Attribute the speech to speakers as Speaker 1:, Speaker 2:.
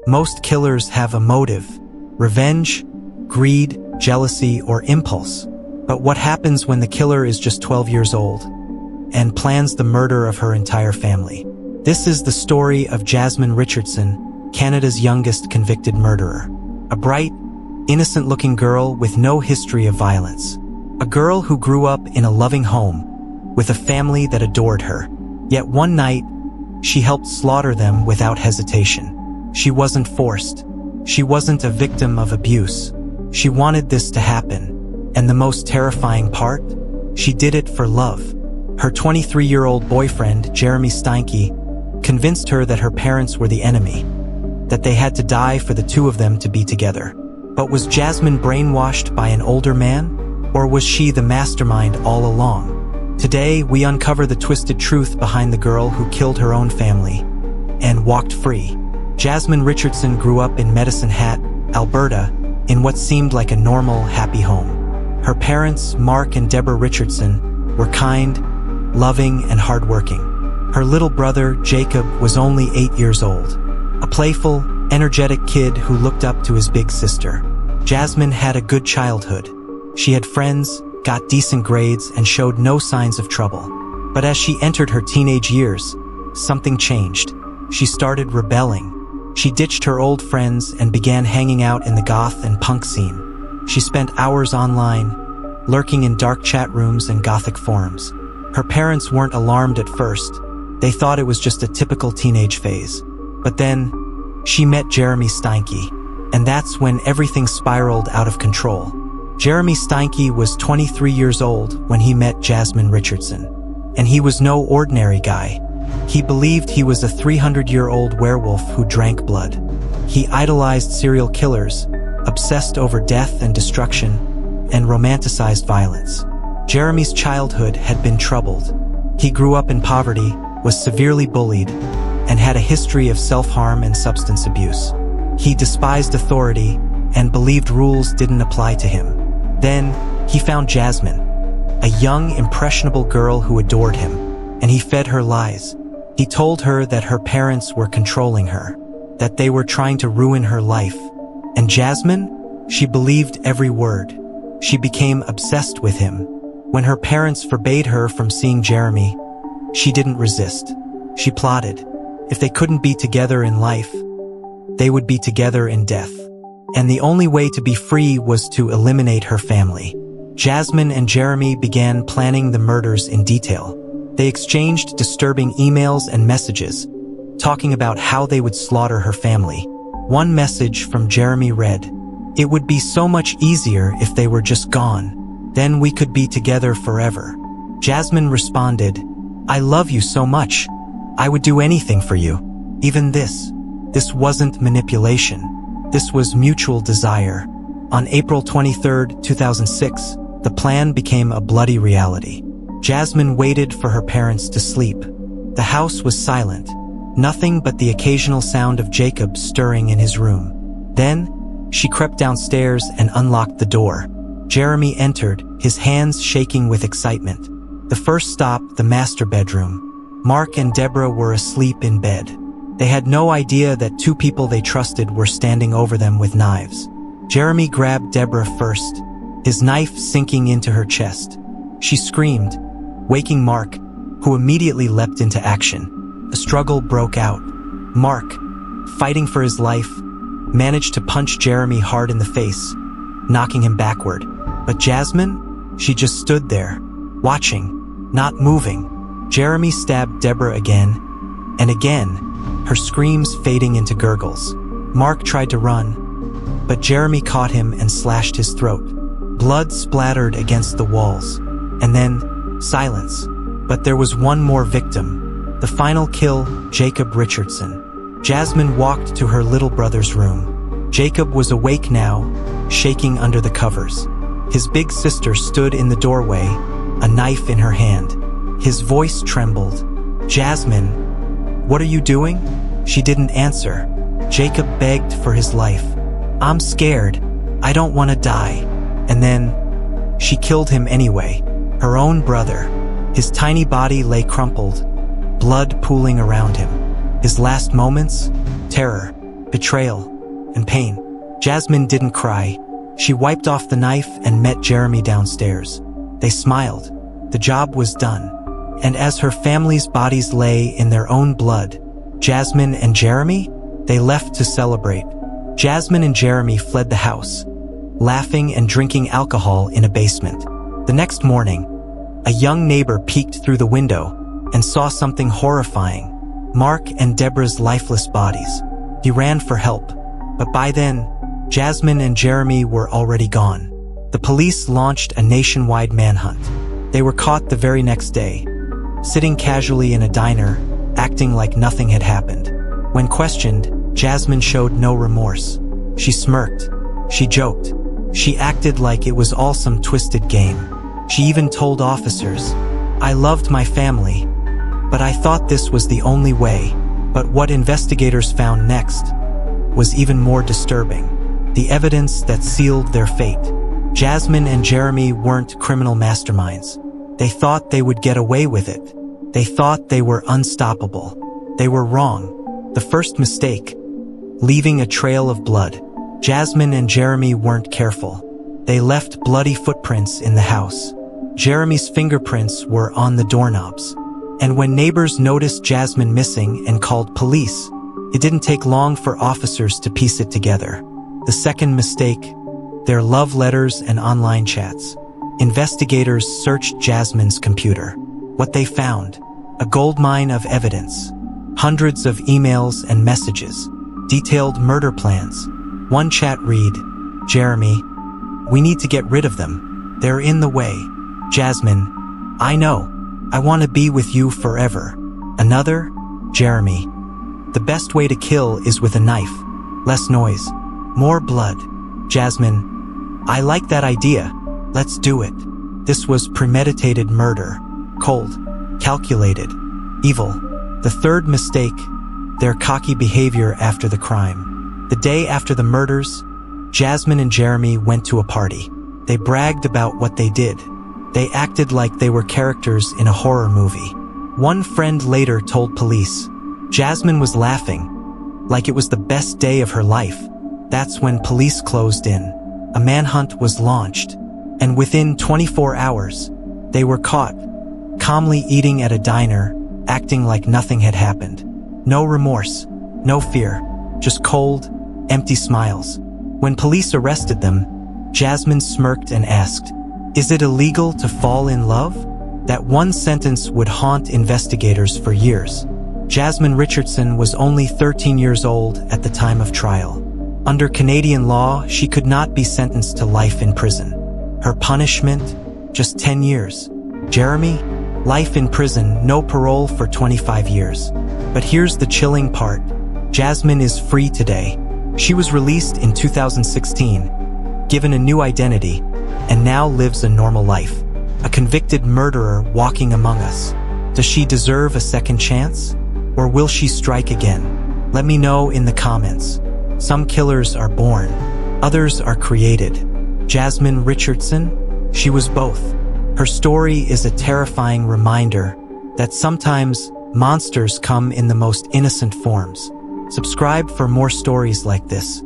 Speaker 1: Most killers have a motive: revenge, greed, jealousy, or impulse. But what happens when the killer is just 12 years old and plans the murder of her entire family? This is the story of Jasmine Richardson, Canada's youngest convicted murderer. A bright, innocent-looking girl with no history of violence. A girl who grew up in a loving home, with a family that adored her. Yet one night, she helped slaughter them without hesitation. She wasn't forced. She wasn't a victim of abuse. She wanted this to happen. And the most terrifying part? She did it for love. Her 23-year-old boyfriend, Jeremy Steinke, convinced her that her parents were the enemy, that they had to die for the two of them to be together. But was Jasmine brainwashed by an older man? Or was she the mastermind all along? Today, we uncover the twisted truth behind the girl who killed her own family and walked free. Jasmine Richardson grew up in Medicine Hat, Alberta, in what seemed like a normal, happy home. Her parents, Mark and Deborah Richardson, were kind, loving, and hardworking. Her little brother, Jacob, was only 8 years old, a playful, energetic kid who looked up to his big sister. Jasmine had a good childhood. She had friends, got decent grades, and showed no signs of trouble. But as she entered her teenage years, something changed. She started rebelling. She ditched her old friends and began hanging out in the goth and punk scene. She spent hours online, lurking in dark chat rooms and gothic forums. Her parents weren't alarmed at first. They thought it was just a typical teenage phase. But then, she met Jeremy Steinke, and that's when everything spiraled out of control. Jeremy Steinke was 23 years old when he met Jasmine Richardson. And he was no ordinary guy. He believed he was a 300-year-old werewolf who drank blood. He idolized serial killers, obsessed over death and destruction, and romanticized violence. Jeremy's childhood had been troubled. He grew up in poverty, was severely bullied, and had a history of self-harm and substance abuse. He despised authority and believed rules didn't apply to him. Then, he found Jasmine, a young, impressionable girl who adored him, and he fed her lies. He told her that her parents were controlling her, that they were trying to ruin her life. And Jasmine? She believed every word. She became obsessed with him. When her parents forbade her from seeing Jeremy, she didn't resist. She plotted. If they couldn't be together in life, they would be together in death. And the only way to be free was to eliminate her family. Jasmine and Jeremy began planning the murders in detail. They exchanged disturbing emails and messages, talking about how they would slaughter her family. One message from Jeremy read, "It would be so much easier if they were just gone. Then we could be together forever." Jasmine responded, "I love you so much. I would do anything for you. Even this." This wasn't manipulation. This was mutual desire. On April 23, 2006, the plan became a bloody reality. Jasmine waited for her parents to sleep. The house was silent, nothing but the occasional sound of Jacob stirring in his room. Then, she crept downstairs and unlocked the door. Jeremy entered, his hands shaking with excitement. The first stop, the master bedroom. Mark and Deborah were asleep in bed. They had no idea that two people they trusted were standing over them with knives. Jeremy grabbed Deborah first, his knife sinking into her chest. She screamed, waking Mark, who immediately leapt into action. A struggle broke out. Mark, fighting for his life, managed to punch Jeremy hard in the face, knocking him backward. But Jasmine? She just stood there, watching, not moving. Jeremy stabbed Deborah again, and again, her screams fading into gurgles. Mark tried to run, but Jeremy caught him and slashed his throat. Blood splattered against the walls, and then silence. But there was one more victim. The final kill, Jacob Richardson. Jasmine walked to her little brother's room. Jacob was awake now, shaking under the covers. His big sister stood in the doorway, a knife in her hand. His voice trembled. "Jasmine, what are you doing?" She didn't answer. Jacob begged for his life. "I'm scared. I don't want to die." And then, she killed him anyway. Her own brother. His tiny body lay crumpled, blood pooling around him. His last moments? Terror. betrayal, and pain. Jasmine didn't cry. She wiped off the knife and met Jeremy downstairs. They smiled. The job was done. And as her family's bodies lay in their own blood, Jasmine and Jeremy, they left to celebrate. Jasmine and Jeremy fled the house, laughing and drinking alcohol in a basement. The next morning, a young neighbor peeked through the window and saw something horrifying: Mark and Deborah's lifeless bodies. He ran for help, but by then, Jasmine and Jeremy were already gone. The police launched a nationwide manhunt. They were caught the very next day, sitting casually in a diner, acting like nothing had happened. When questioned, Jasmine showed no remorse. She smirked. She joked. She acted like it was all some twisted game. She even told officers, "I loved my family, but I thought this was the only way." But what investigators found next was even more disturbing: the evidence that sealed their fate. Jasmine and Jeremy weren't criminal masterminds. They thought they would get away with it. They thought they were unstoppable. They were wrong. The first mistake: leaving a trail of blood. Jasmine and Jeremy weren't careful. They left bloody footprints in the house. Jeremy's fingerprints were on the doorknobs. And when neighbors noticed Jasmine missing and called police, it didn't take long for officers to piece it together. The second mistake: their love letters and online chats. Investigators searched Jasmine's computer. What they found: a goldmine of evidence. Hundreds of emails and messages. Detailed murder plans. One chat read, "Jeremy, we need to get rid of them. They're in the way." Jasmine, "I know. I want to be with you forever." Another, Jeremy, "The best way to kill is with a knife. Less noise. More blood." Jasmine, "I like that idea. Let's do it." This was premeditated murder. Cold. Calculated. Evil. The third mistake: their cocky behavior after the crime. The day after the murders, Jasmine and Jeremy went to a party. They bragged about what they did. They acted like they were characters in a horror movie. One friend later told police, Jasmine was laughing, like it was the best day of her life. That's when police closed in. A manhunt was launched, and within 24 hours, they were caught, calmly eating at a diner, acting like nothing had happened. No remorse, no fear, just cold, empty smiles. When police arrested them, Jasmine smirked and asked, "Is it illegal to fall in love?" That one sentence would haunt investigators for years. Jasmine Richardson was only 13 years old at the time of trial. Under Canadian law, she could not be sentenced to life in prison. Her punishment? Just 10 years. Jeremy? Life in prison, no parole for 25 years. But here's the chilling part. Jasmine is free today. She was released in 2016, given a new identity, and now lives a normal life. A convicted murderer walking among us. Does she deserve a second chance? Or will she strike again? Let me know in the comments. Some killers are born, others are created. Jasmine Richardson? She was both. Her story is a terrifying reminder that sometimes monsters come in the most innocent forms. Subscribe for more stories like this.